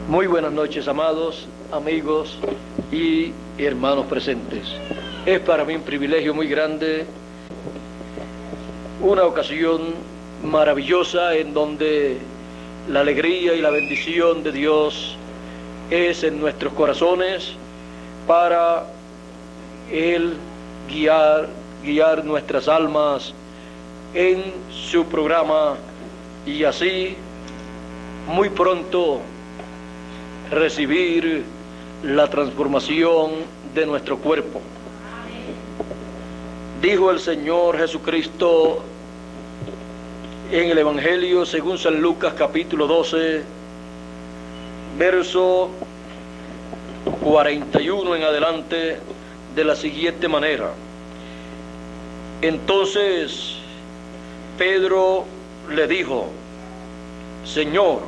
Muy buenas noches, amados amigos y hermanos presentes. Es para mí un privilegio muy grande, una ocasión maravillosa en donde la alegría y la bendición de Dios es en nuestros corazones para Él guiar nuestras almas en su programa y así muy pronto recibir la transformación de nuestro cuerpo. Dijo el Señor Jesucristo en el Evangelio según San Lucas capítulo 12, verso 41 en adelante, de la siguiente manera: entonces Pedro le dijo: Señor,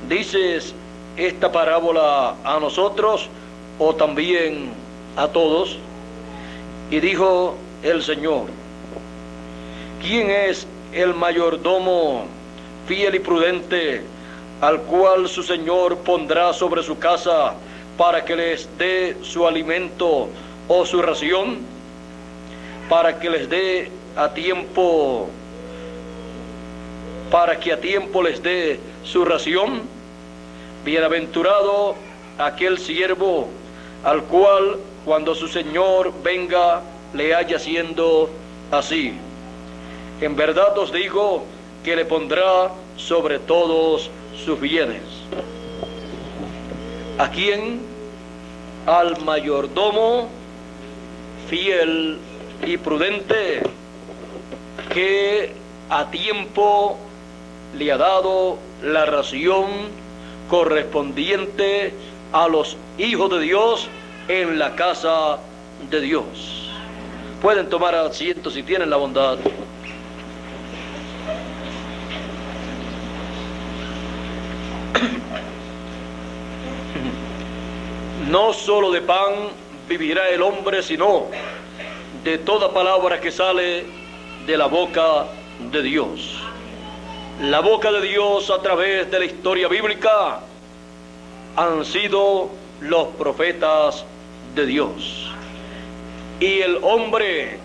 ¿dices esta parábola a nosotros o también a todos? Y dijo el Señor: ¿quién es el mayordomo fiel y prudente, al cual su Señor pondrá sobre su casa para que les dé su alimento o su ración, para que les dé a tiempo, para que a tiempo les dé su ración? Bienaventurado aquel siervo al cual cuando su Señor venga le haya haciendo así. En verdad os digo que le pondrá sobre todos sus bienes. ¿A quién? Al mayordomo fiel y prudente, que a tiempo le ha dado la ración correspondiente a los hijos de Dios en la casa de Dios. Pueden tomar asiento si tienen la bondad. No solo de pan vivirá el hombre, sino de toda palabra que sale de la boca de Dios. La boca de Dios a través de la historia bíblica han sido los profetas de Dios. Y el hombre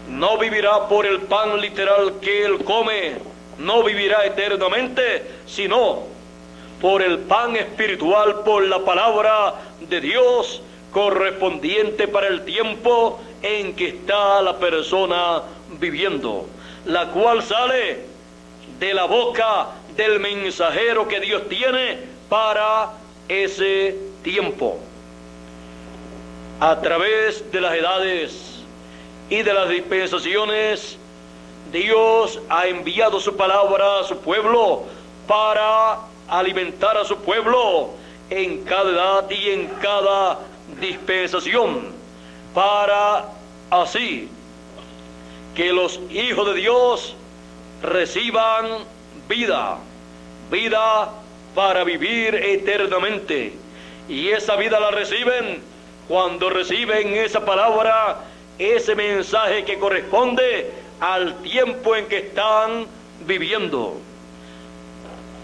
no vivirá por el pan literal que él come, no vivirá eternamente, sino por el pan espiritual, por la palabra de Dios correspondiente para el tiempo en que está la persona viviendo, la cual sale de la boca del mensajero que Dios tiene para ese tiempo. A través de las edades y de las dispensaciones, Dios ha enviado su palabra a su pueblo para alimentar a su pueblo en cada edad y en cada dispensación, para así que los hijos de Dios reciban vida para vivir eternamente. Y esa vida la reciben cuando reciben esa palabra, ese mensaje que corresponde al tiempo en que están viviendo.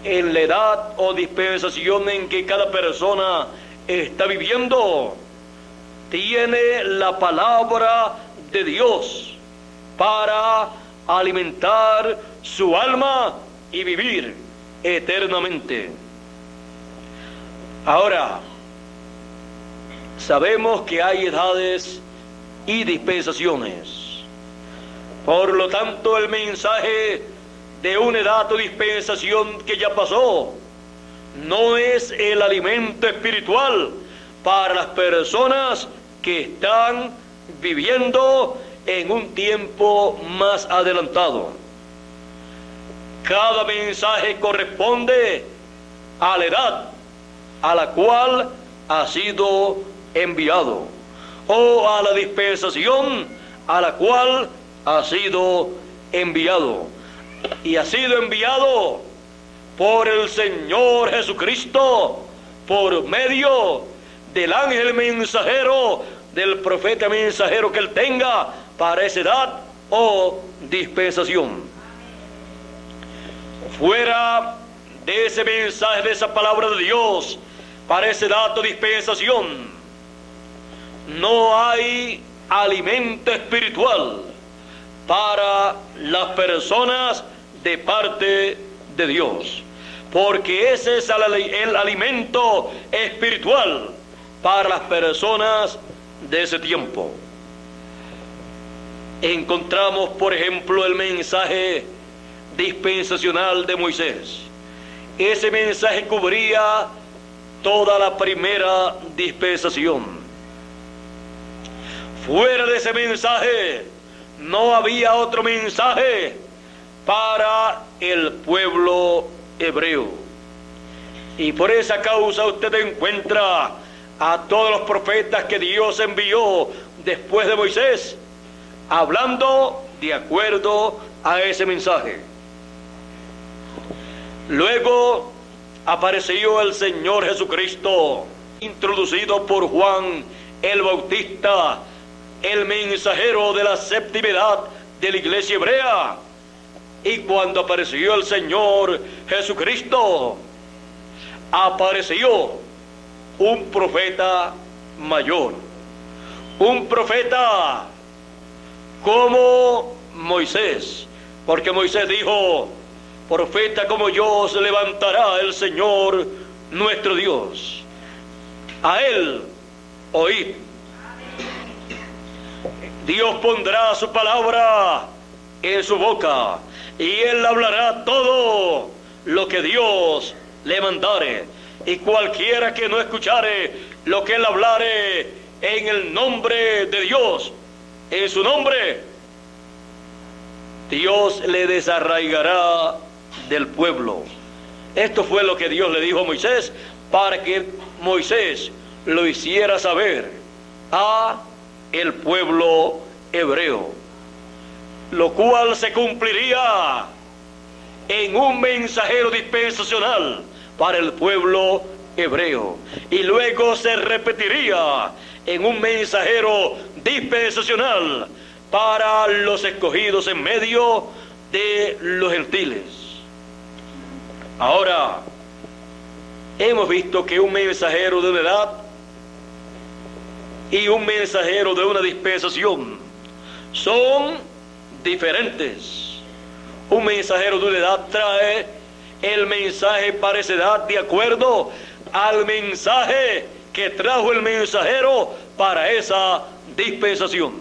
En la edad o dispensación en que cada persona está viviendo, tiene la palabra de Dios para alimentar su alma y vivir eternamente. Ahora, sabemos que hay edades y dispensaciones. Por lo tanto, el mensaje de una edad o dispensación que ya pasó no es el alimento espiritual para las personas que están viviendo en un tiempo más adelantado. Cada mensaje corresponde a la edad a la cual ha sido enviado, o a la dispensación a la cual ha sido enviado. Y ha sido enviado por el Señor Jesucristo, por medio del ángel mensajero, del profeta mensajero que él tenga para esa edad o dispensación. Fuera de ese mensaje, de esa palabra de Dios, para ese dato de dispensación, no hay alimento espiritual para las personas de parte de Dios, porque ese es el alimento espiritual para las personas de ese tiempo. Encontramos, por ejemplo, el mensaje dispensacional de Moisés. Ese mensaje cubría toda la primera dispensación. Fuera de ese mensaje no había otro mensaje para el pueblo hebreo. Y por esa causa usted encuentra a todos los profetas que Dios envió después de Moisés, hablando de acuerdo a ese mensaje. Luego apareció el Señor Jesucristo, introducido por Juan el Bautista, el mensajero de la séptima edad de la iglesia hebrea. Y cuando apareció el Señor Jesucristo, apareció un profeta mayor, un profeta como Moisés, porque Moisés dijo: profeta como yo se levantará el Señor nuestro Dios, a él oíd. Dios pondrá su palabra en su boca y él hablará todo lo que Dios le mandare, y cualquiera que no escuchare lo que él hablare en el nombre de Dios, en su nombre, Dios le desarraigará del pueblo. Esto fue lo que Dios le dijo a Moisés, para que Moisés lo hiciera saber a el pueblo hebreo, lo cual se cumpliría en un mensajero dispensacional para el pueblo hebreo, y luego se repetiría en un mensajero dispensacional para los escogidos en medio de los gentiles. Ahora, hemos visto que un mensajero de una edad y un mensajero de una dispensación son diferentes. Un mensajero de una edad trae el mensaje para esa edad de acuerdo al mensaje que trajo el mensajero para esa dispensación.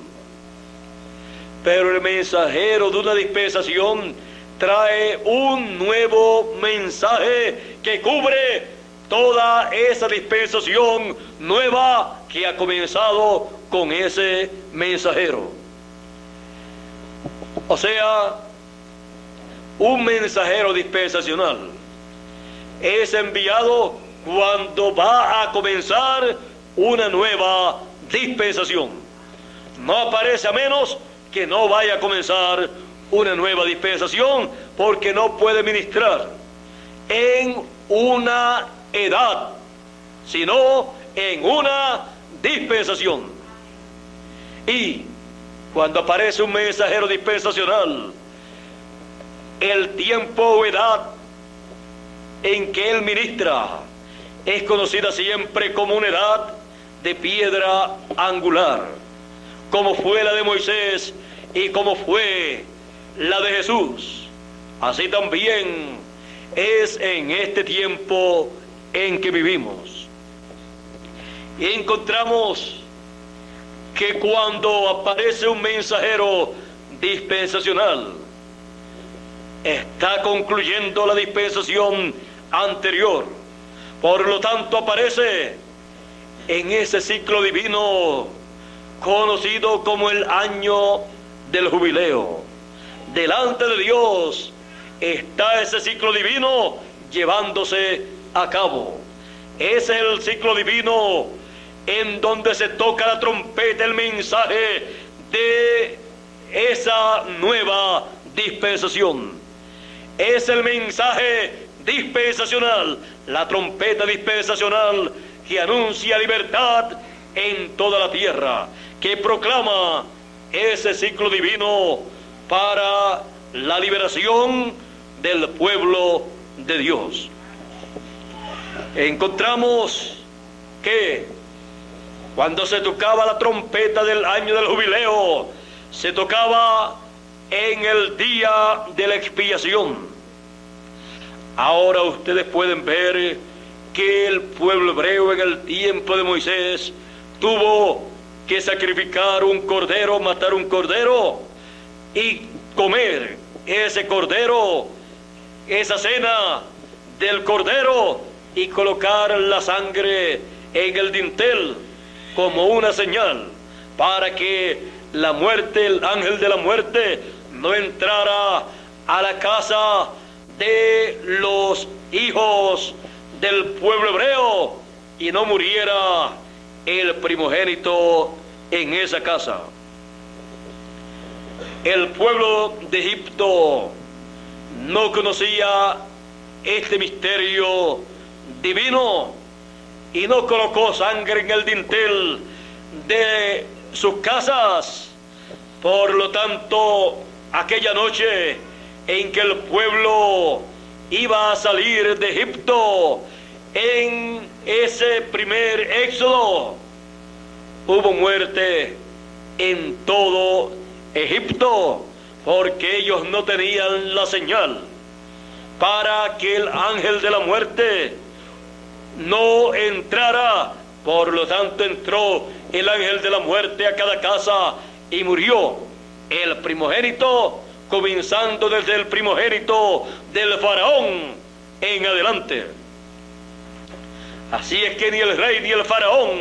Pero el mensajero de una dispensación trae un nuevo mensaje que cubre toda esa dispensación nueva que ha comenzado con ese mensajero. O sea, un mensajero dispensacional es enviado cuando va a comenzar una nueva dispensación. No aparece a menos que no vaya a comenzar una nueva dispensación, porque no puede ministrar en una edad, sino en una dispensación. Y cuando aparece un mensajero dispensacional, el tiempo o edad en que él ministra es conocida siempre como una edad de piedra angular, como fue la de Moisés y como fue la de Jesús. Así también es en este tiempo en que vivimos. Y encontramos que cuando aparece un mensajero dispensacional, está concluyendo la dispensación anterior. Por lo tanto, aparece en ese ciclo divino conocido como el año del jubileo. Delante de Dios está ese ciclo divino llevándose a cabo. Es el ciclo divino en donde se toca la trompeta, el mensaje de esa nueva dispensación. Es el mensaje dispensacional, la trompeta dispensacional que anuncia libertad en toda la tierra, que proclama ese ciclo divino para la liberación del pueblo de Dios. encontramos que cuando se tocaba la trompeta del año del jubileo, se tocaba en el día de la expiación. Ahora ustedes pueden ver que el pueblo hebreo en el tiempo de Moisés tuvo que sacrificar un cordero, matar un cordero y comer ese cordero, esa cena del cordero, y colocar la sangre en el dintel como una señal para que la muerte, el ángel de la muerte, no entrara a la casa de los hijos del pueblo hebreo y no muriera el primogénito en esa casa. El pueblo de Egipto no conocía este misterio divino y no colocó sangre en el dintel de sus casas. Por lo tanto, aquella noche en que el pueblo iba a salir de Egipto, en ese primer éxodo, hubo muerte en todo Egipto, porque ellos no tenían la señal para que el ángel de la muerte no entrara. Por lo tanto, entró el ángel de la muerte a cada casa y murió el primogénito, comenzando desde el primogénito del faraón en adelante. Así es que ni el rey ni el faraón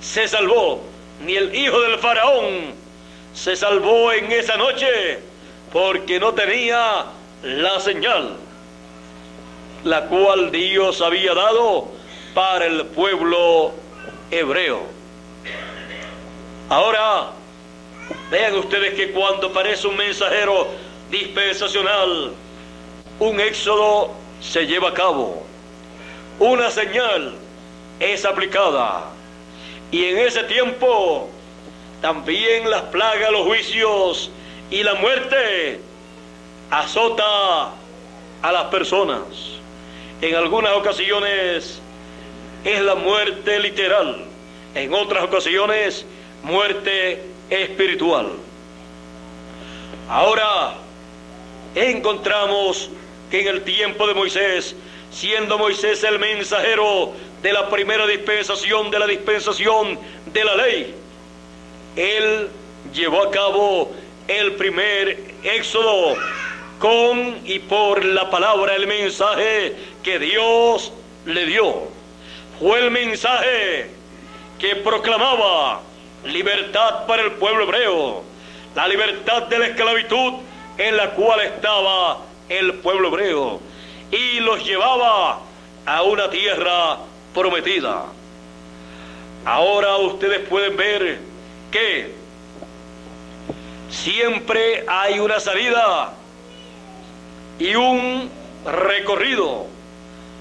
se salvó, ni el hijo del faraón se salvó en esa noche, porque no tenía la señal, la cual Dios había dado para el pueblo hebreo. Ahora, vean ustedes que cuando aparece un mensajero dispensacional, un éxodo se lleva a cabo, una señal es aplicada, y en ese tiempo también las plagas, los juicios y la muerte azota a las personas. En algunas ocasiones es la muerte literal, en otras ocasiones muerte espiritual. Ahora encontramos que en el tiempo de Moisés, siendo Moisés el mensajero de la primera dispensación, de la dispensación de la ley, él llevó a cabo el primer éxodo con y por la palabra, el mensaje que Dios le dio. Fue el mensaje que proclamaba libertad para el pueblo hebreo, la libertad de la esclavitud en la cual estaba el pueblo hebreo, y los llevaba a una tierra prometida. Ahora ustedes pueden ver que siempre hay una salida y un recorrido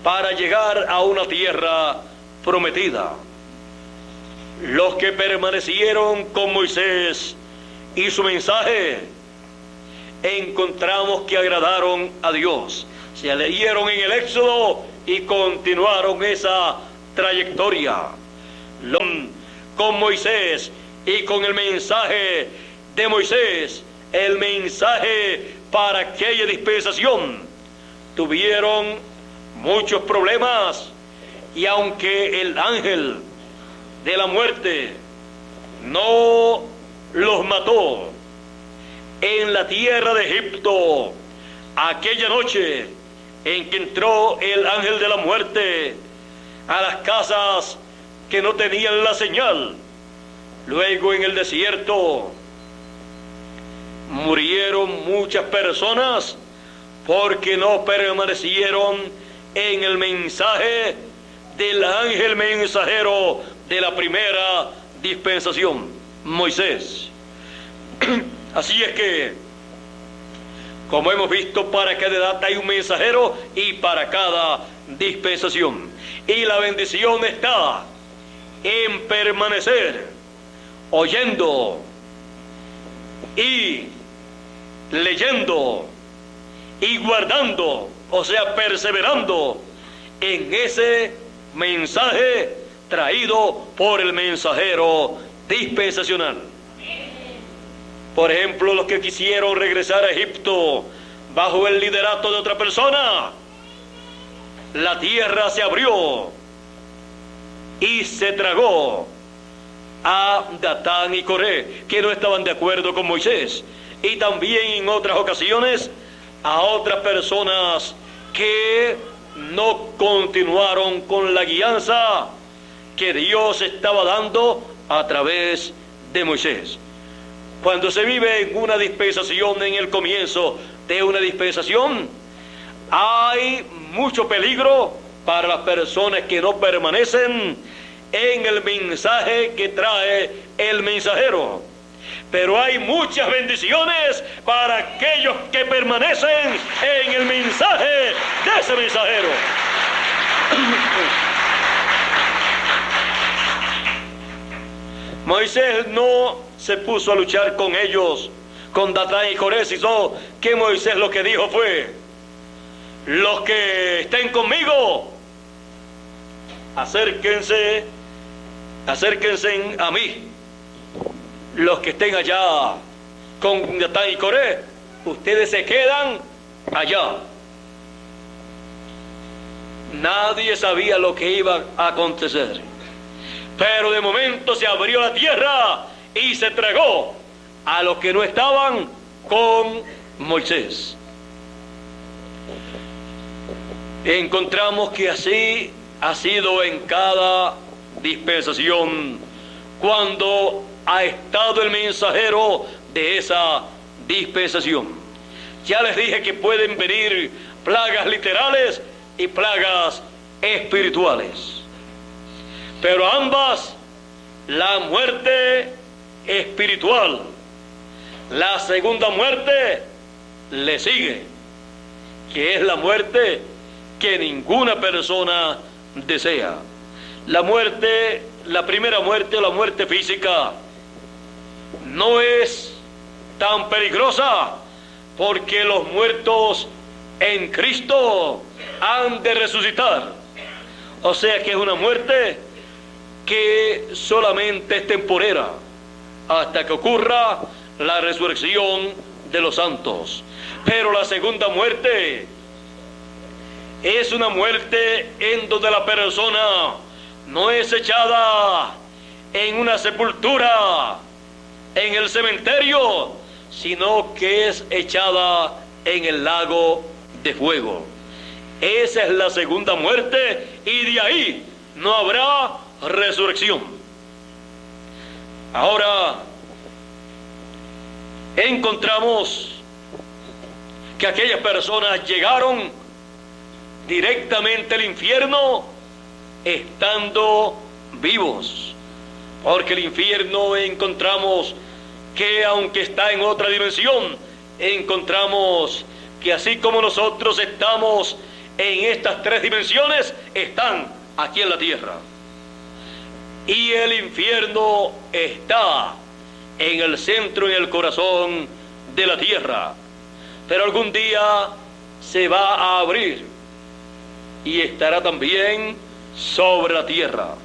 para llegar a una tierra prometida. Los que permanecieron con Moisés y su mensaje, encontramos que agradaron a Dios. Se leyeron en el Éxodo y continuaron esa trayectoria con Moisés y con el mensaje de Moisés, el mensaje para aquella dispensación. Tuvieron muchos problemas, y aunque el ángel de la muerte no los mató en la tierra de Egipto, aquella noche en que entró el ángel de la muerte a las casas que no tenían la señal, luego en el desierto murieron muchas personas porque no permanecieron en el mensaje del ángel mensajero de la primera dispensación, Moisés. Así es que, como hemos visto, para cada edad hay un mensajero y para cada dispensación. Y la bendición está en permanecer oyendo y leyendo y guardando, o sea, perseverando en ese mensaje traído por el mensajero dispensacional. Por ejemplo, los que quisieron regresar a Egipto bajo el liderato de otra persona, la tierra se abrió y se tragó a Datán y Coré, que no estaban de acuerdo con Moisés, y también en otras ocasiones a otras personas que no continuaron con la guianza que Dios estaba dando a través de Moisés. Cuando se vive en una dispensación, en el comienzo de una dispensación, hay mucho peligro para las personas que no permanecen en el mensaje que trae el mensajero. Pero hay muchas bendiciones para aquellos que permanecen en el mensaje de ese mensajero. Moisés no se puso a luchar con ellos, con Datán y Coré, sino que Moisés lo que dijo fue: los que estén conmigo, acérquense a mí. Los que estén allá con Datán y Coré, ustedes se quedan allá. Nadie sabía lo que iba a acontecer, pero de momento se abrió la tierra y se tragó a los que no estaban con Moisés. Encontramos que así ha sido en cada dispensación cuando ha estado el mensajero de esa dispensación. Ya les dije que pueden venir plagas literales y plagas espirituales, pero ambas, la muerte espiritual, la segunda muerte le sigue, que es la muerte que ninguna persona desea. La muerte, la primera muerte, la muerte física, no es tan peligrosa, porque los muertos en Cristo han de resucitar. O sea que es una muerte que solamente es temporera hasta que ocurra la resurrección de los santos. Pero la segunda muerte es una muerte en donde la persona no es echada en una sepultura, en el cementerio, sino que es echada en el lago de fuego. Esa es la segunda muerte, y de ahí no habrá resurrección. Ahora encontramos que aquellas personas llegaron directamente al infierno estando vivos, porque el infierno encontramos que, aunque está en otra dimensión, encontramos que así como nosotros estamos en estas tres dimensiones, están aquí en la tierra. Y el infierno está en el centro, en el corazón de la tierra, pero algún día se va a abrir y estará también sobre la tierra.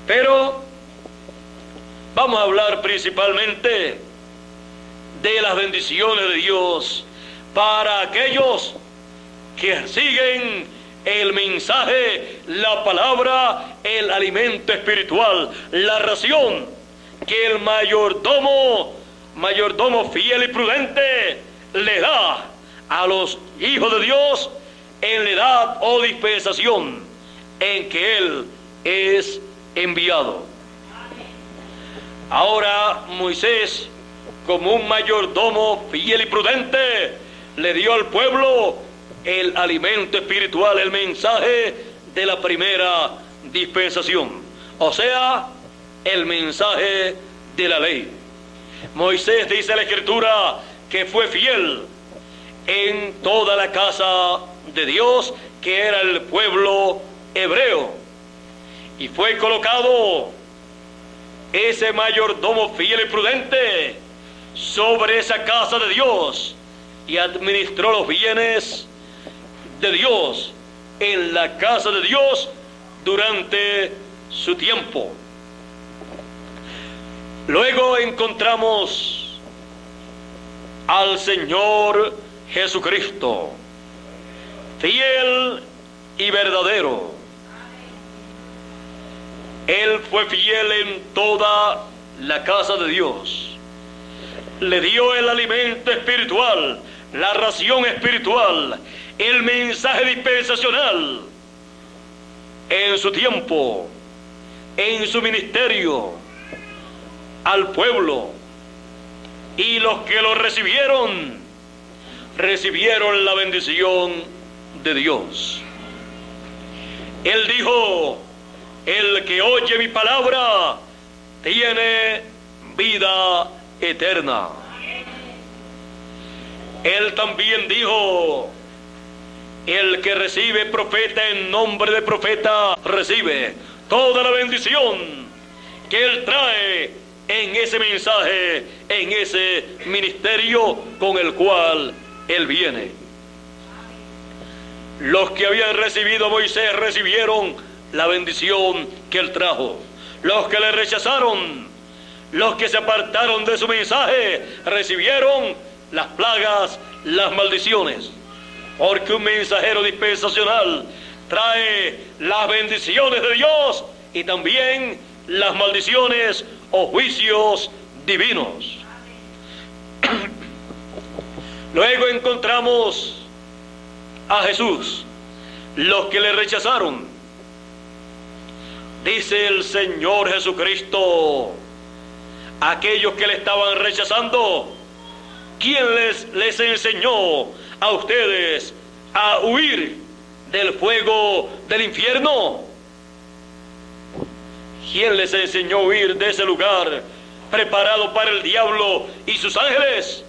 Pero vamos a hablar principalmente de las bendiciones de Dios para aquellos que siguen el mensaje, la palabra, el alimento espiritual, la ración que el mayordomo fiel y prudente le da a los hijos de Dios en la edad o dispensación en que Él es enviado. Ahora Moisés, como un mayordomo fiel y prudente, le dio al pueblo el alimento espiritual, el mensaje de la primera dispensación, o sea, el mensaje de la ley. Moisés, dice la Escritura, que fue fiel en toda la casa de Dios, que era el pueblo hebreo, y fue colocado ese mayordomo fiel y prudente sobre esa casa de Dios y administró los bienes de Dios en la casa de Dios durante su tiempo. Luego encontramos al Señor Jesucristo, fiel y verdadero. Él fue fiel en toda la casa de Dios. Le dio el alimento espiritual, la ración espiritual, el mensaje dispensacional en su tiempo, en su ministerio, al pueblo. Y los que lo recibieron la bendición de Dios. Él dijo: el que oye mi palabra tiene vida eterna. Él también dijo: el que recibe profeta en nombre de profeta recibe toda la bendición que él trae en ese mensaje, en ese ministerio con el cual él viene. Los que habían recibido a Moisés recibieron la bendición que él trajo. Los que le rechazaron, los que se apartaron de su mensaje, recibieron las plagas, las maldiciones. Porque un mensajero dispensacional trae las bendiciones de Dios y también las maldiciones o juicios divinos. Luego encontramos a Jesús, los que le rechazaron. Dice el Señor Jesucristo: aquellos que le estaban rechazando, ¿quién les enseñó a ustedes a huir del fuego del infierno? ¿Quién les enseñó a huir de ese lugar preparado para el diablo y sus ángeles?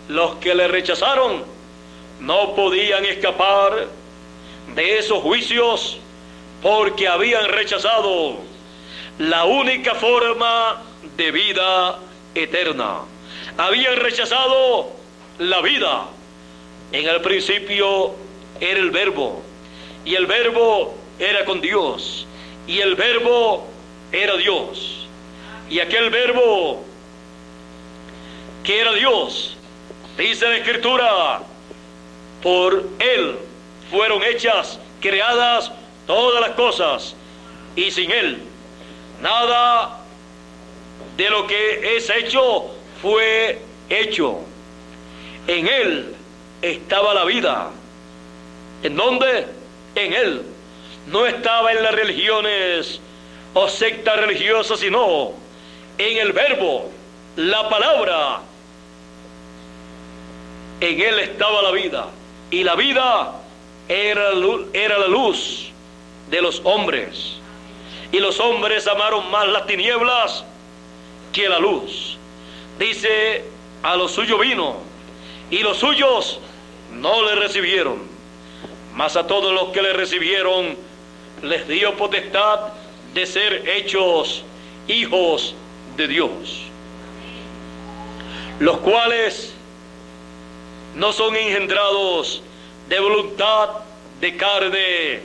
Los que le rechazaron no podían escapar de esos juicios porque habían rechazado la única forma de vida eterna. Habían rechazado la vida. En el principio era el Verbo, y el Verbo era con Dios, y el Verbo era Dios. Y aquel Verbo que era Dios, dice la Escritura, por Él fueron hechas, creadas todas las cosas, y sin Él nada de lo que es hecho fue hecho. En Él estaba la vida. ¿En dónde? En Él. No estaba en las religiones o sectas religiosas, sino en el Verbo, la palabra. En Él estaba la vida, y la vida era la luz de los hombres, y los hombres amaron más las tinieblas que la luz. Dice: a los suyos vino, y los suyos no le recibieron, mas a todos los que le recibieron les dio potestad de ser hechos hijos de Dios, los cuales no son engendrados de voluntad de carne,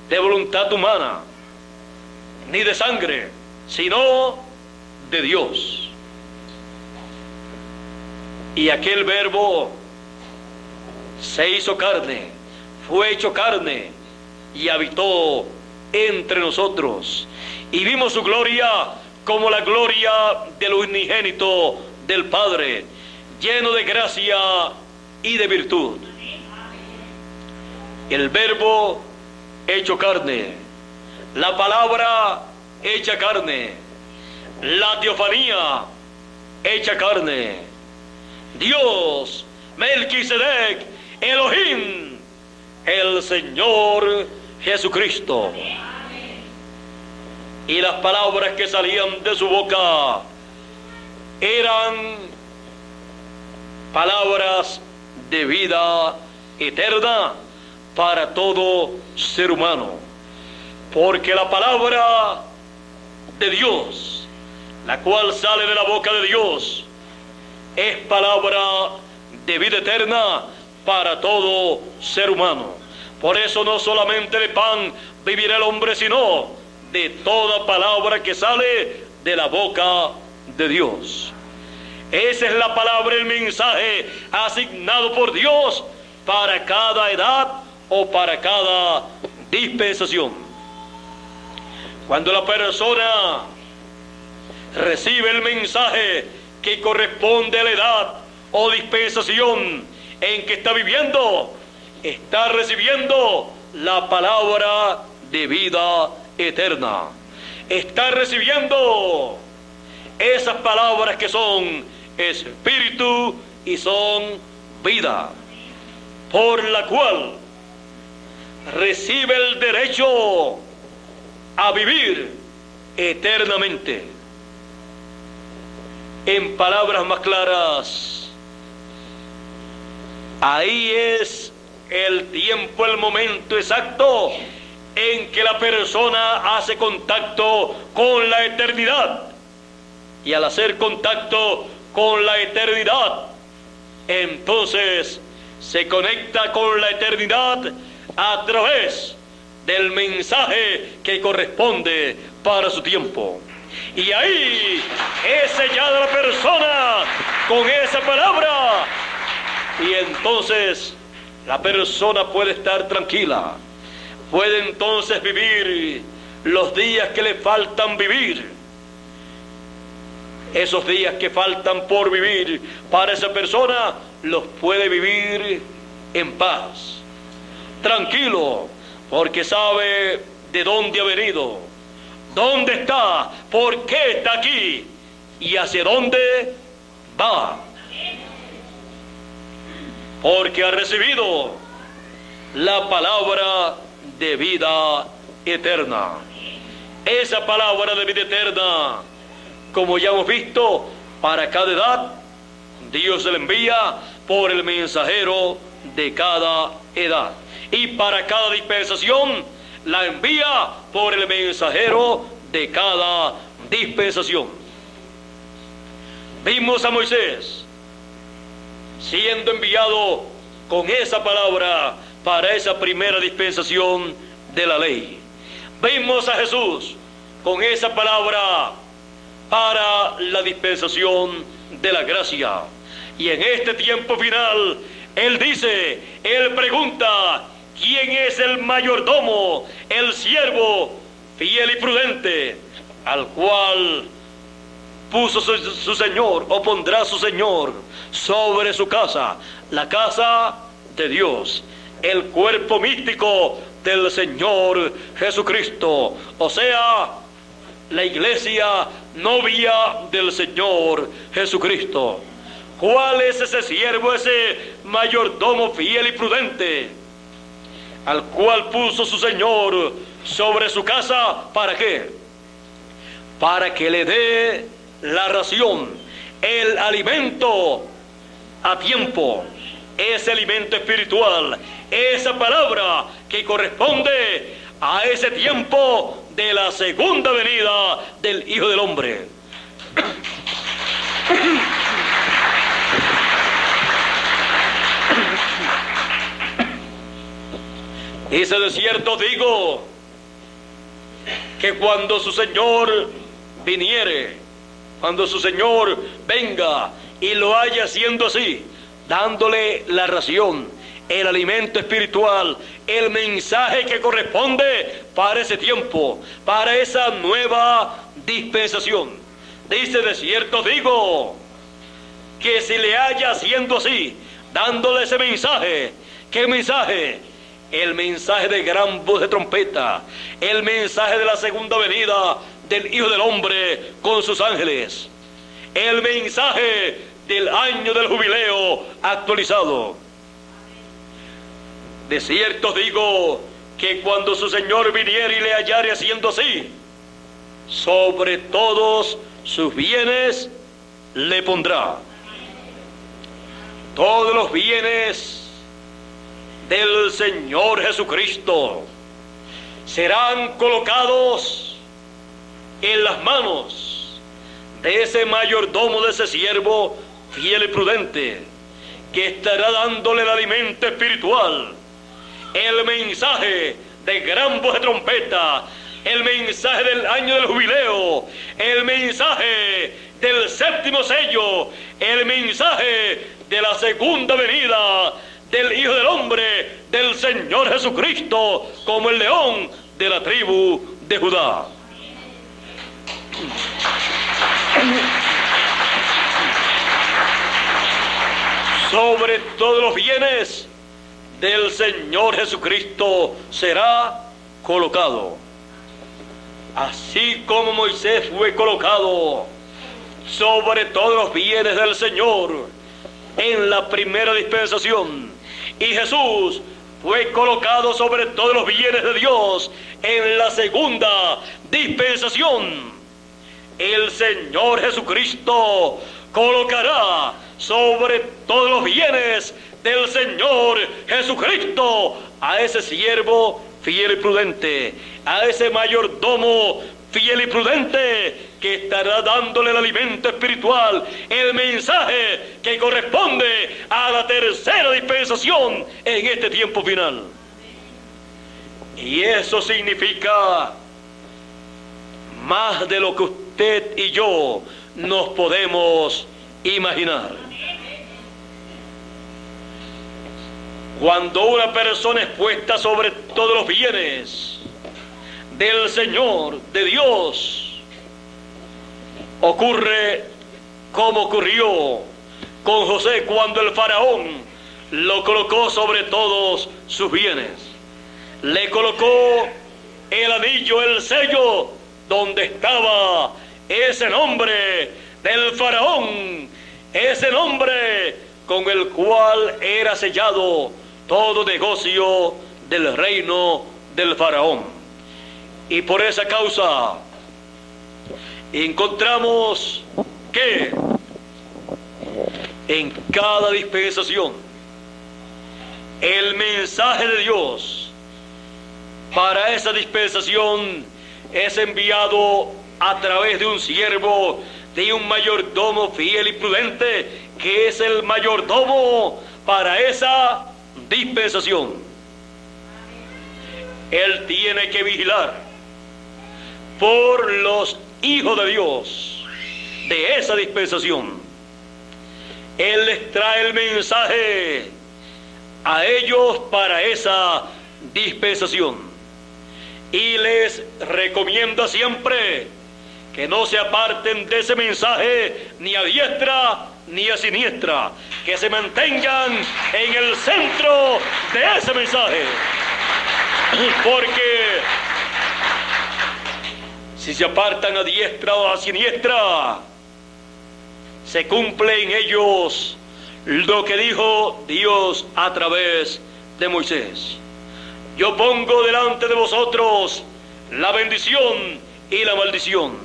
de voluntad humana, ni de sangre, sino de Dios. Y aquel Verbo se hizo carne, fue hecho carne y habitó entre nosotros, y vimos su gloria como la gloria del unigénito del Padre, lleno de gracia y de virtud. El Verbo hecho carne, la palabra hecha carne, la teofanía hecha carne, Dios, Melquisedec, Elohim, el Señor Jesucristo. Y las palabras que salían de su boca eran palabras de vida eterna para todo ser humano, porque la palabra de Dios, la cual sale de la boca de Dios, es palabra de vida eterna para todo ser humano. Por eso no solamente de pan vivirá el hombre, sino de toda palabra que sale de la boca de Dios. Esa es la palabra, el mensaje asignado por Dios para cada edad o para cada dispensación. Cuando la persona recibe el mensaje que corresponde a la edad o dispensación en que está viviendo, está recibiendo la palabra de vida eterna. Está recibiendo esas palabras que son espíritu y son vida, por la cual recibe el derecho a vivir eternamente. En palabras más claras, ahí es el tiempo, el momento exacto en que la persona hace contacto con la eternidad. Y al hacer contacto con la eternidad, entonces se conecta con la eternidad a través del mensaje que corresponde para su tiempo. Y ahí es sellada la persona con esa palabra. Y entonces la persona puede estar tranquila. Puede entonces vivir los días que le faltan vivir. Esos días que faltan por vivir para esa persona, los puede vivir en paz, tranquilo, porque sabe de dónde ha venido, dónde está, por qué está aquí y hacia dónde va. Porque ha recibido la palabra de vida eterna. Esa palabra de vida eterna, como ya hemos visto, para cada edad, Dios se la envía por el mensajero de cada edad. Y para cada dispensación, la envía por el mensajero de cada dispensación. Vimos a Moisés siendo enviado con esa palabra para esa primera dispensación de la ley. Vimos a Jesús con esa palabra para la dispensación de la gracia. Y en este tiempo final, Él dice, Él pregunta, ¿quién es el mayordomo, el siervo fiel y prudente, al cual puso su Señor, o pondrá su Señor sobre su casa, la casa de Dios, el cuerpo místico del Señor Jesucristo, o sea, la iglesia novia del Señor Jesucristo? ¿Cuál es ese siervo, ese mayordomo fiel y prudente, al cual puso su Señor sobre su casa? ¿Para qué? Para que le dé la ración, el alimento a tiempo, ese alimento espiritual, esa palabra que corresponde a ese tiempo de la segunda venida del Hijo del Hombre. Dice, de cierto digo, que cuando su Señor viniere, cuando su Señor venga y lo haya haciendo así, dándole la ración, el alimento espiritual, el mensaje que corresponde para ese tiempo, para esa nueva dispensación. Dice, de cierto digo, que si le haya haciendo así, dándole ese mensaje, ¿qué mensaje? El mensaje de gran voz de trompeta, el mensaje de la segunda venida del Hijo del Hombre con sus ángeles, el mensaje del año del jubileo actualizado. De cierto digo que cuando su Señor viniere y le hallare haciendo así, sobre todos sus bienes le pondrá. Todos los bienes del Señor Jesucristo serán colocados en las manos de ese mayordomo, de ese siervo fiel y prudente, que estará dándole el alimento espiritual, el mensaje de gran voz de trompeta, el mensaje del año del jubileo, el mensaje del séptimo sello, el mensaje de la segunda venida del Hijo del Hombre, del Señor Jesucristo, como el león de la tribu de Judá. Sobre todos los bienes del Señor Jesucristo será colocado. Así como Moisés fue colocado sobre todos los bienes del Señor en la primera dispensación, y Jesús fue colocado sobre todos los bienes de Dios en la segunda dispensación, el Señor Jesucristo colocará sobre todos los bienes del Señor Jesucristo a ese siervo fiel y prudente, a ese mayordomo fiel y prudente, que estará dándole el alimento espiritual, el mensaje que corresponde a la tercera dispensación en este tiempo final. Y eso significa más de lo que usted y yo nos podemos imaginar. Cuando una persona es puesta sobre todos los bienes del Señor, de Dios, ocurre como ocurrió con José cuando el faraón lo colocó sobre todos sus bienes. Le colocó el anillo, el sello, donde estaba ese nombre del faraón, ese nombre con el cual era sellado todo negocio del reino del faraón. Y por esa causa encontramos que en cada dispensación el mensaje de Dios para esa dispensación es enviado a través de un siervo, de un mayordomo fiel y prudente, que es el mayordomo para esa dispensación. Él tiene que vigilar por los hijos de Dios de esa dispensación. Él les trae el mensaje a ellos para esa dispensación y les recomienda siempre que no se aparten de ese mensaje ni a diestra ni a siniestra, que se mantengan en el centro de ese mensaje, porque si se apartan a diestra o a siniestra, se cumple en ellos lo que dijo Dios a través de Moisés: yo pongo delante de vosotros la bendición y la maldición,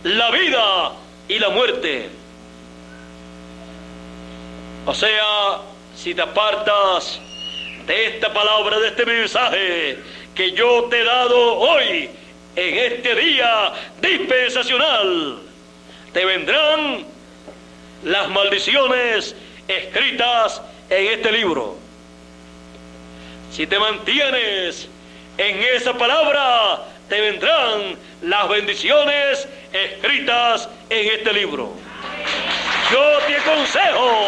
la vida y la muerte. O sea, si te apartas de esta palabra, de este mensaje que yo te he dado hoy, en este día dispensacional, te vendrán las maldiciones escritas en este libro. Si te mantienes en esa palabra, te vendrán las bendiciones escritas en este libro. Yo te aconsejo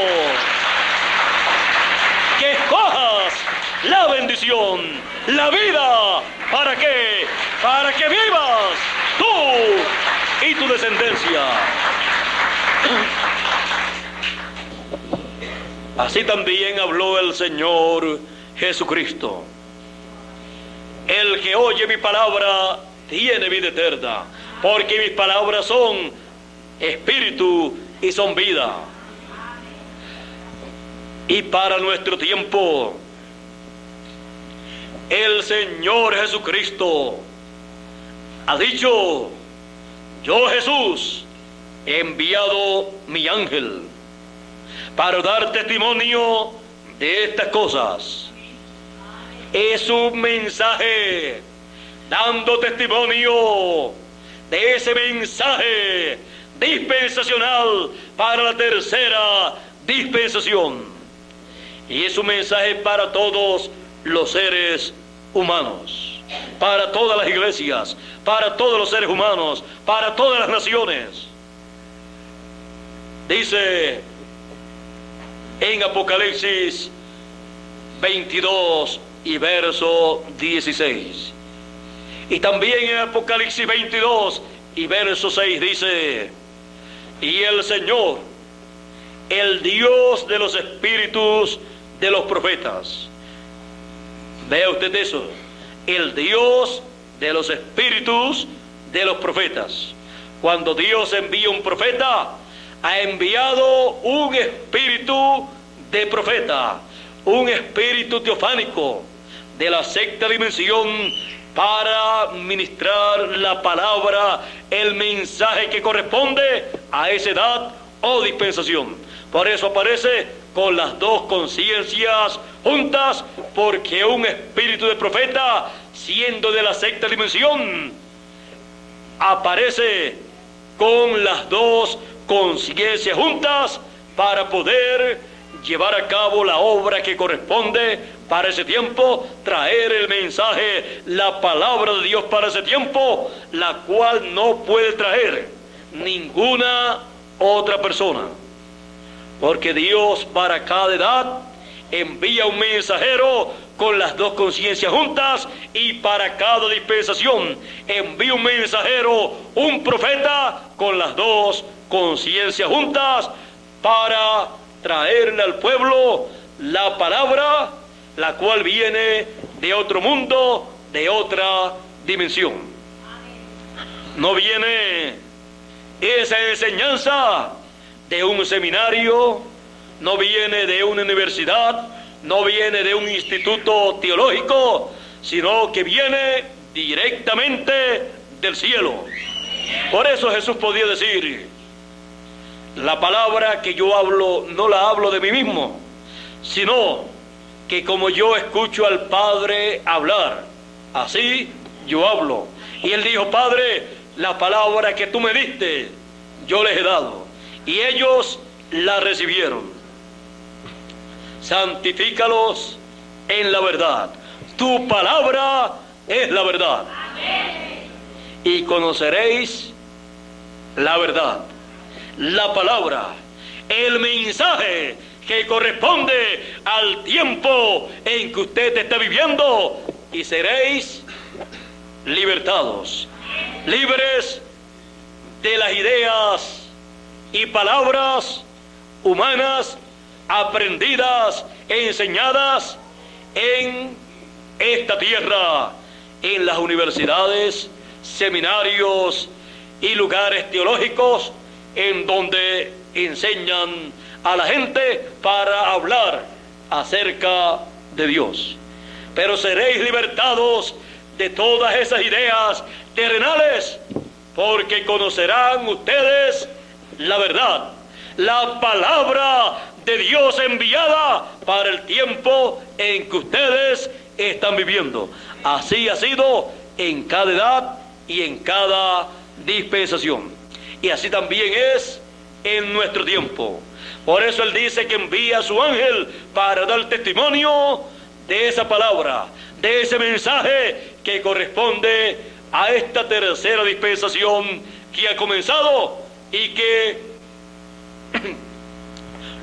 que escojas la bendición, la vida. ¿Para qué? Para que vivas tú y tu descendencia. Así también habló el Señor Jesucristo: el que oye mi palabra tiene vida eterna, porque mis palabras son espíritu y son vida. Y para nuestro tiempo, el Señor Jesucristo ha dicho: yo, Jesús, he enviado mi ángel para dar testimonio de estas cosas. Es un mensaje dando testimonio de ese mensaje dispensacional para la tercera dispensación. Y es un mensaje para todos los seres humanos, para todas las iglesias, para todos los seres humanos, para todas las naciones. Dice en Apocalipsis 22 y verso 16. Y también en Apocalipsis 22 y verso 6 dice: y el Señor, el Dios de los espíritus de los profetas. Vea usted eso. El Dios de los espíritus de los profetas. Cuando Dios envía un profeta, ha enviado un espíritu de profeta, un espíritu teofánico de la sexta dimensión, para ministrar la palabra, el mensaje que corresponde a esa edad o dispensación. Por eso aparece con las dos conciencias juntas, porque un espíritu de profeta, siendo de la sexta dimensión, aparece con las dos conciencias juntas para poder llevar a cabo la obra que corresponde para ese tiempo, traer el mensaje, la palabra de Dios para ese tiempo, la cual no puede traer ninguna otra persona. Porque Dios para cada edad envía un mensajero con las dos conciencias juntas, y para cada dispensación envía un mensajero, un profeta, con las dos conciencias juntas, para traerle al pueblo la palabra, la cual viene de otro mundo, de otra dimensión. No viene esa enseñanza de un seminario, no viene de una universidad, no viene de un instituto teológico, sino que viene directamente del cielo. Por eso Jesús podía decir: la palabra que yo hablo, no la hablo de mí mismo, sino que como yo escucho al Padre hablar, así yo hablo. Y él dijo: Padre, la palabra que tú me diste, yo les he dado, y ellos la recibieron. Santifícalos en la verdad. Tu palabra es la verdad. Amén. Y conoceréis la verdad. La palabra, el mensaje que corresponde al tiempo en que usted está viviendo, y seréis libertados, libres de las ideas y palabras humanas aprendidas, enseñadas en esta tierra, en las universidades, seminarios y lugares teológicos, en donde enseñan a la gente para hablar acerca de Dios. Pero seréis libertados de todas esas ideas terrenales, porque conocerán ustedes la verdad, la palabra de Dios enviada para el tiempo en que ustedes están viviendo. Así ha sido en cada edad y en cada dispensación. Y así también es en nuestro tiempo. Por eso Él dice que envía a su ángel para dar testimonio de esa palabra, de ese mensaje que corresponde a esta tercera dispensación que ha comenzado, y que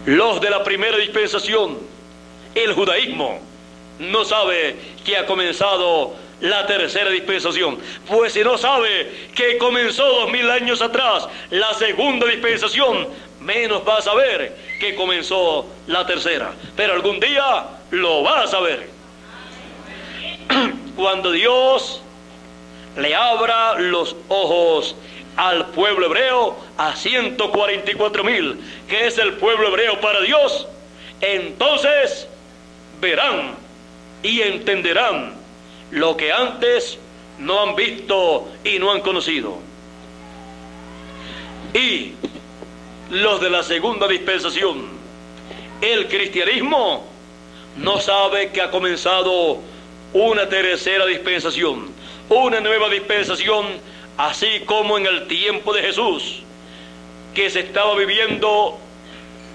los de la primera dispensación, el judaísmo, no sabe que ha comenzado la tercera dispensación. Pues si no sabe que comenzó 2000 años atrás la segunda dispensación, menos va a saber que comenzó la tercera. Pero algún día lo va a saber. Cuando Dios le abra los ojos al pueblo hebreo, a 144,000, que es el pueblo hebreo para Dios, entonces verán y entenderán lo que antes no han visto y no han conocido. Y los de la segunda dispensación, el cristianismo, no sabe que ha comenzado una tercera dispensación, una nueva dispensación, así como en el tiempo de Jesús, que se estaba viviendo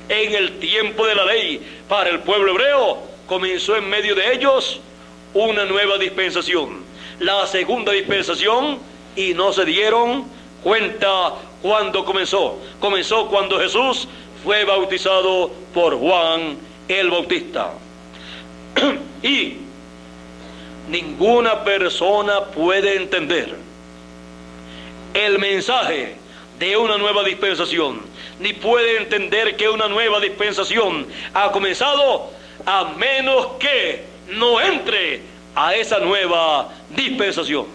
en el tiempo de la ley para el pueblo hebreo, comenzó en medio de ellos una nueva dispensación, la segunda dispensación, y no se dieron cuenta cuando comenzó. Comenzó cuando Jesús fue bautizado por Juan el Bautista. Y ninguna persona puede entender el mensaje de una nueva dispensación, ni puede entender que una nueva dispensación ha comenzado, a menos que no entre a esa nueva dispensación.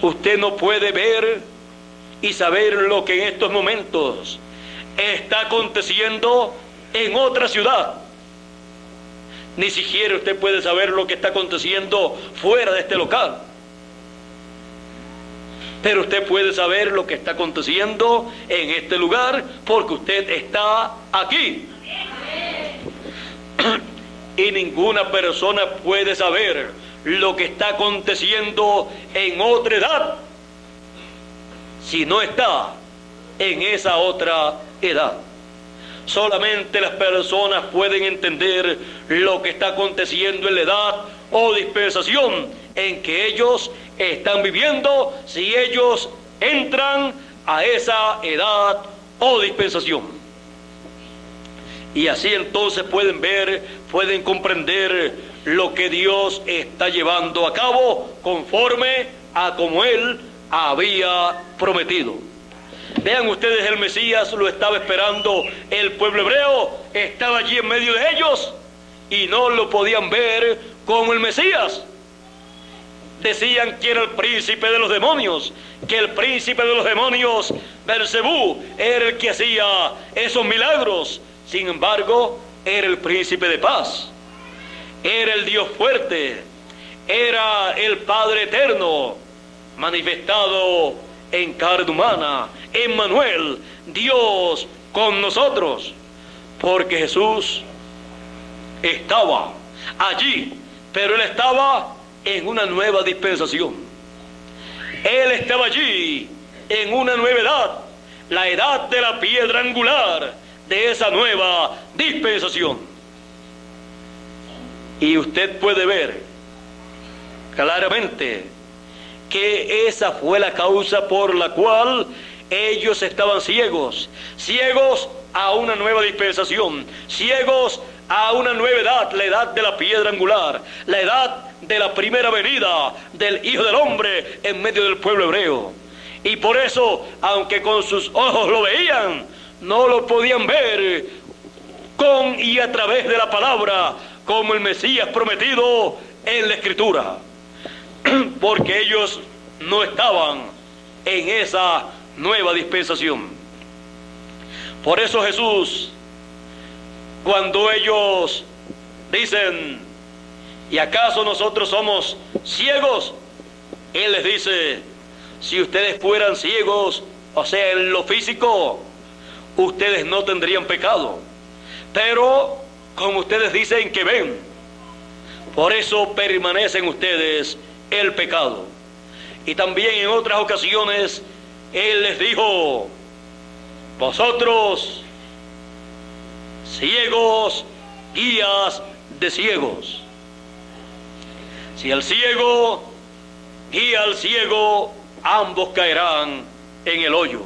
Usted no puede ver y saber lo que en estos momentos está aconteciendo en otra ciudad. Ni siquiera usted puede saber lo que está aconteciendo fuera de este local. Pero usted puede saber lo que está aconteciendo en este lugar porque usted está aquí. Y ninguna persona puede saber lo que está aconteciendo en otra edad si no está en esa otra edad. Solamente las personas pueden entender lo que está aconteciendo en la edad o dispensación en que ellos están viviendo si ellos entran a esa edad o dispensación. Y así entonces pueden ver, pueden comprender lo que Dios está llevando a cabo conforme a como Él había prometido. Vean ustedes, el Mesías lo estaba esperando el pueblo hebreo, estaba allí en medio de ellos y no lo podían ver como el Mesías. Decían que era el príncipe de los demonios, que el príncipe de los demonios, Belcebú, era el que hacía esos milagros. Sin embargo, era el príncipe de paz, era el Dios fuerte, era el Padre eterno, manifestado en carne humana, Emmanuel, Dios con nosotros, porque Jesús estaba allí, pero Él estaba en una nueva dispensación. Él estaba allí en una nueva edad, la edad de la piedra angular de esa nueva dispensación. Y usted puede ver claramente que esa fue la causa por la cual ellos estaban ciegos, ciegos a una nueva dispensación, ciegos a una nueva edad, la edad de la piedra angular, la edad de la primera venida del Hijo del Hombre en medio del pueblo hebreo. Y por eso, aunque con sus ojos lo veían, no lo podían ver con y a través de la palabra como el Mesías prometido en la Escritura, porque ellos no estaban en esa nueva dispensación. Por eso Jesús, cuando ellos dicen, ¿y acaso nosotros somos ciegos?, Él les dice, si ustedes fueran ciegos, o sea, en lo físico, ustedes no tendrían pecado, pero como ustedes dicen que ven, por eso permanecen ustedes el pecado. Y también en otras ocasiones Él les dijo, vosotros ciegos, guías de ciegos. Si el ciego guía al ciego, ambos caerán en el hoyo.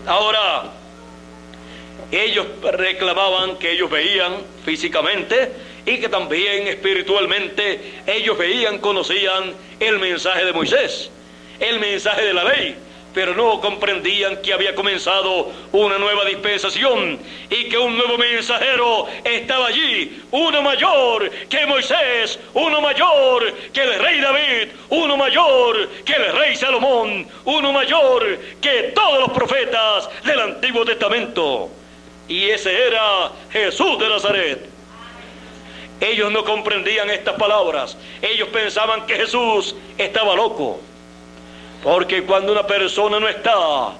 Ahora, ellos reclamaban que ellos veían físicamente y que también espiritualmente ellos veían, conocían el mensaje de Moisés, el mensaje de la ley, pero no comprendían que había comenzado una nueva dispensación y que un nuevo mensajero estaba allí, uno mayor que Moisés, uno mayor que el rey David, uno mayor que el rey Salomón, uno mayor que todos los profetas del Antiguo Testamento. Y ese era Jesús de Nazaret. Ellos no comprendían estas palabras. Ellos pensaban que Jesús estaba loco. Porque cuando una persona no está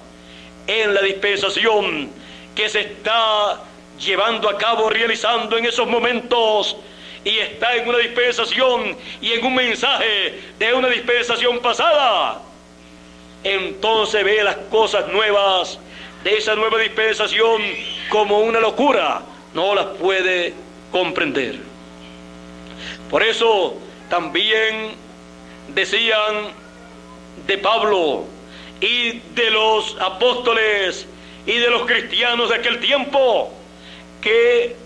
en la dispensación que se está llevando a cabo, realizando en esos momentos, y está en una dispensación y en un mensaje de una dispensación pasada, entonces ve las cosas nuevas de esa nueva dispensación como una locura, no las puede comprender. Por eso también decían de Pablo y de los apóstoles y de los cristianos de aquel tiempo que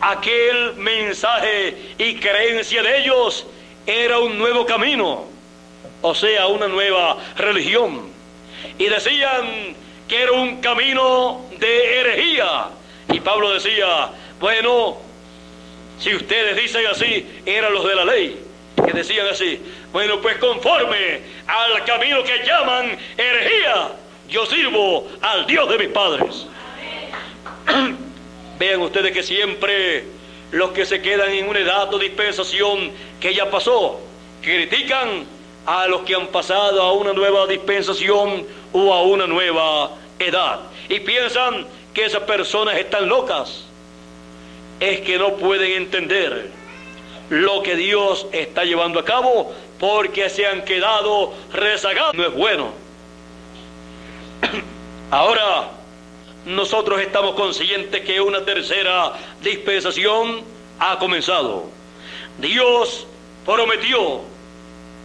aquel mensaje y creencia de ellos era un nuevo camino, o sea, una nueva religión. Y decían que era un camino de herejía. Y Pablo decía, bueno, si ustedes dicen así, eran los de la ley que decían así. Bueno, pues conforme al camino que llaman herejía, yo sirvo al Dios de mis padres. Vean ustedes que siempre los que se quedan en una edad o dispensación que ya pasó, critican a los que han pasado a una nueva dispensación o a una nueva edad. Y piensan que esas personas están locas. Es que no pueden entender lo que Dios está llevando a cabo porque se han quedado rezagados. No es bueno. Ahora, nosotros estamos conscientes que una tercera dispensación ha comenzado. Dios prometió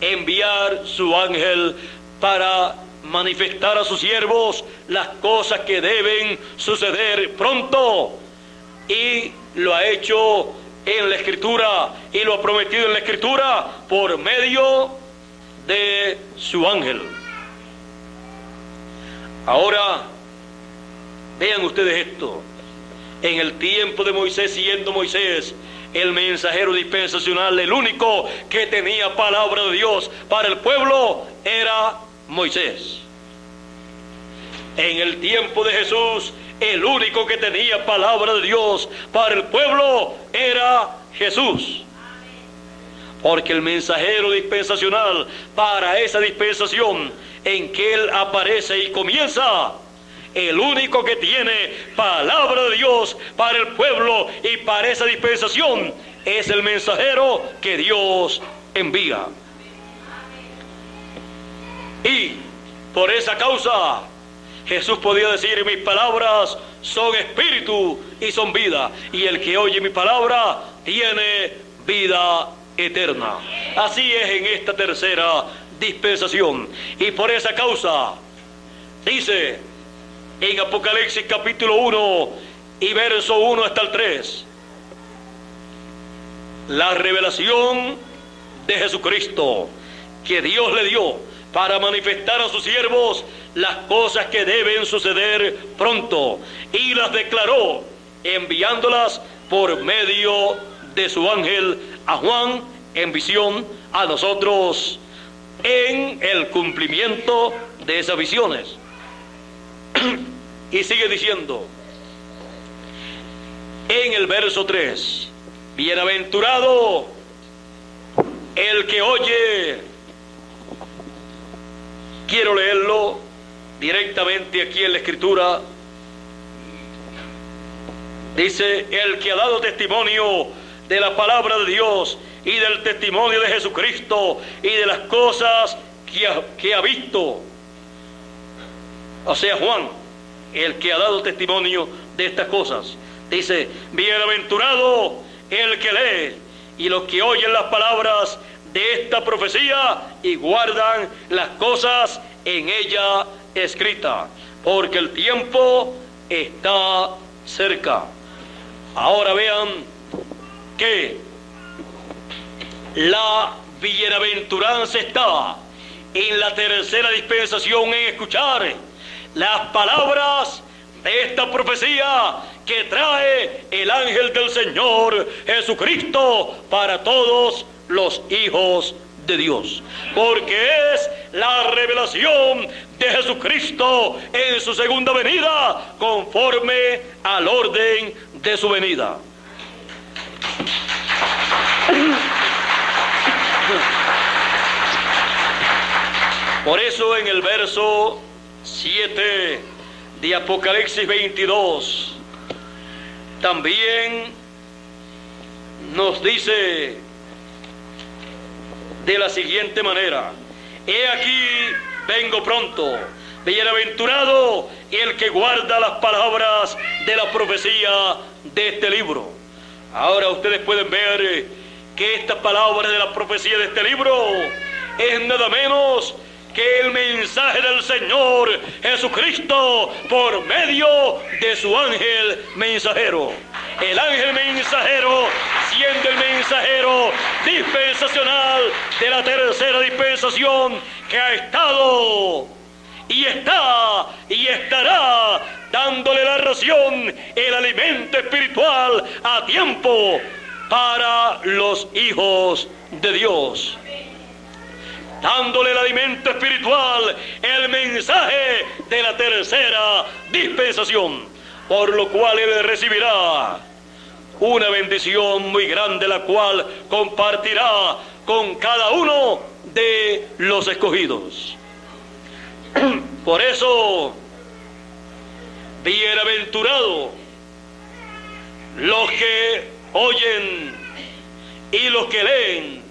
enviar su ángel para manifestar a sus siervos las cosas que deben suceder pronto, y lo ha hecho en la Escritura y lo ha prometido en la Escritura por medio de su ángel. Ahora, vean ustedes esto. En el tiempo de Moisés, siendo Moisés el mensajero dispensacional, el único que tenía palabra de Dios para el pueblo era Moisés. En el tiempo de Jesús, el único que tenía palabra de Dios para el pueblo era Jesús. Porque el mensajero dispensacional para esa dispensación en que Él aparece y comienza, el único que tiene palabra de Dios para el pueblo y para esa dispensación es el mensajero que Dios envía. Y por esa causa Jesús podía decir: mis palabras son espíritu y son vida, y el que oye mi palabra tiene vida eterna. Así es en esta tercera dispensación. Y por esa causa dice en Apocalipsis capítulo 1 y verso 1 hasta el 3, la revelación de Jesucristo que Dios le dio para manifestar a sus siervos las cosas que deben suceder pronto, y las declaró enviándolas por medio de su ángel a Juan en visión, a nosotros en el cumplimiento de esas visiones. Y sigue diciendo en el verso 3: bienaventurado el que oye. Quiero leerlo directamente aquí en la Escritura. Dice: el que ha dado testimonio de la palabra de Dios y del testimonio de Jesucristo y de las cosas que ha visto. O sea, Juan, el que ha dado testimonio de estas cosas. Dice: bienaventurado el que lee y los que oyen las palabras de esta profecía y guardan las cosas en ella escritas, porque el tiempo está cerca. Ahora vean que la bienaventuranza está en la tercera dispensación, en escuchar las palabras de esta profecía que trae el ángel del Señor Jesucristo para todos los hijos de Dios, porque es la revelación de Jesucristo en su segunda venida, conforme al orden de su venida. Por eso en el verso 7 de Apocalipsis 22 también nos dice de la siguiente manera: he aquí vengo pronto, bienaventurado el que guarda las palabras de la profecía de este libro. Ahora ustedes pueden ver que esta palabra de la profecía de este libro es nada menos que el mensaje del Señor Jesucristo por medio de su ángel mensajero. El ángel mensajero siendo el mensajero dispensacional de la tercera dispensación, que ha estado y está y estará dándole la ración, el alimento espiritual a tiempo para los hijos de Dios. Dándole el alimento espiritual, el mensaje de la tercera dispensación, por lo cual él recibirá una bendición muy grande, la cual compartirá con cada uno de los escogidos. Por eso, bienaventurados los que oyen y los que leen,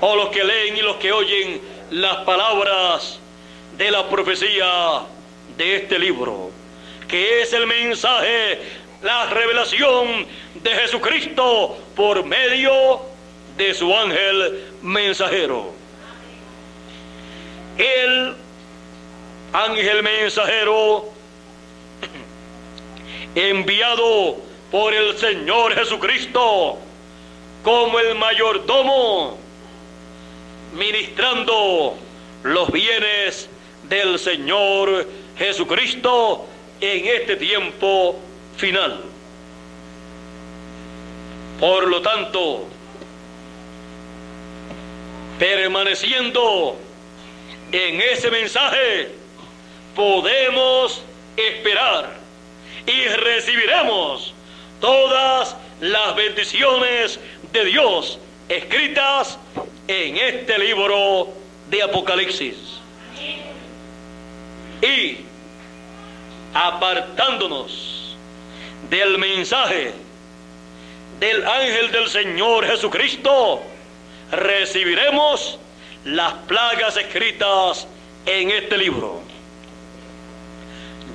o los que leen y los que oyen las palabras de la profecía de este libro, que es el mensaje, la revelación de Jesucristo por medio de su ángel mensajero. El ángel mensajero enviado por el Señor Jesucristo como el mayordomo, ministrando los bienes del Señor Jesucristo en este tiempo final. Por lo tanto, permaneciendo en ese mensaje, podemos esperar y recibiremos todas las bendiciones de Dios escritas en este libro de Apocalipsis. Y apartándonos del mensaje del ángel del Señor Jesucristo, recibiremos las plagas escritas en este libro.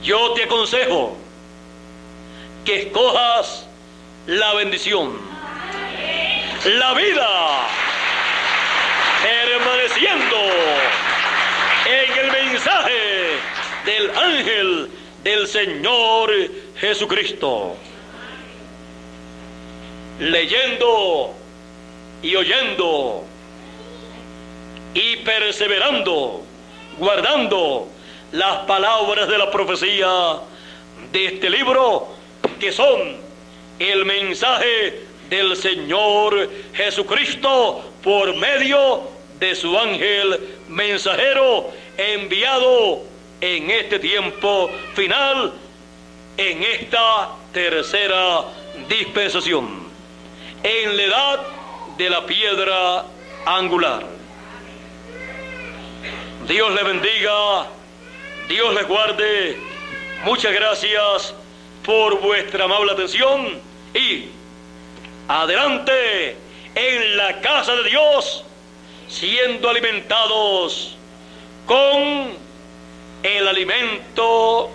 Yo te aconsejo que escojas la bendición, la vida, permaneciendo en el mensaje del ángel del Señor Jesucristo, leyendo y oyendo y perseverando, guardando las palabras de la profecía de este libro, que son el mensaje del Señor Jesucristo por medio de su ángel mensajero, enviado en este tiempo final, en esta tercera dispensación, en la edad de la piedra angular. Dios les bendiga, Dios les guarde. Muchas gracias por vuestra amable atención, y adelante en la casa de Dios, siendo alimentados con el alimento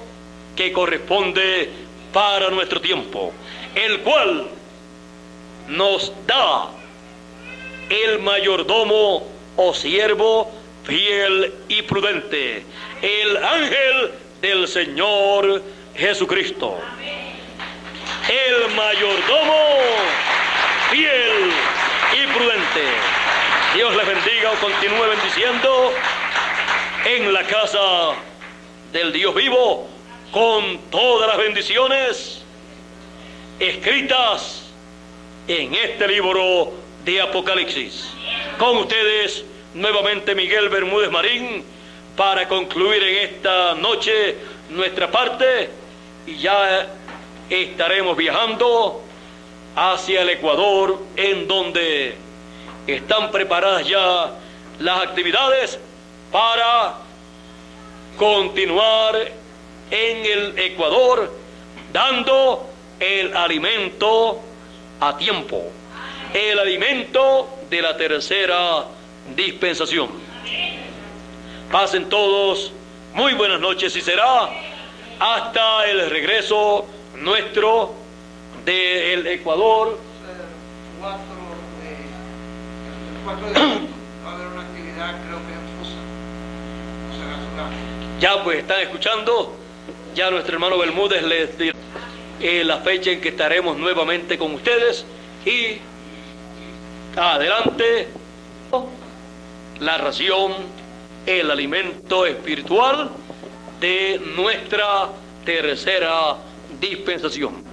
que corresponde para nuestro tiempo, el cual nos da el mayordomo o siervo fiel y prudente, el ángel del Señor Jesucristo. El mayordomo fiel y prudente. Dios les bendiga o continúe bendiciendo en la casa del Dios vivo, con todas las bendiciones escritas en este libro de Apocalipsis. Con ustedes nuevamente Miguel Bermúdez Marín, para concluir en esta noche nuestra parte, y ya estaremos viajando hacia el Ecuador, en donde están preparadas ya las actividades para continuar en el Ecuador, dando el alimento a tiempo, el alimento de la tercera dispensación. Pasen todos muy buenas noches, y será hasta el regreso nuestro del Ecuador. 4 4 de agosto va a haber una actividad, creo que en Fusa. No se haga su gasto. Ya pues están escuchando, ya nuestro hermano Bermúdez les dirá la fecha en que estaremos nuevamente con ustedes y adelante la ración, el alimento espiritual de nuestra tercera dispensación.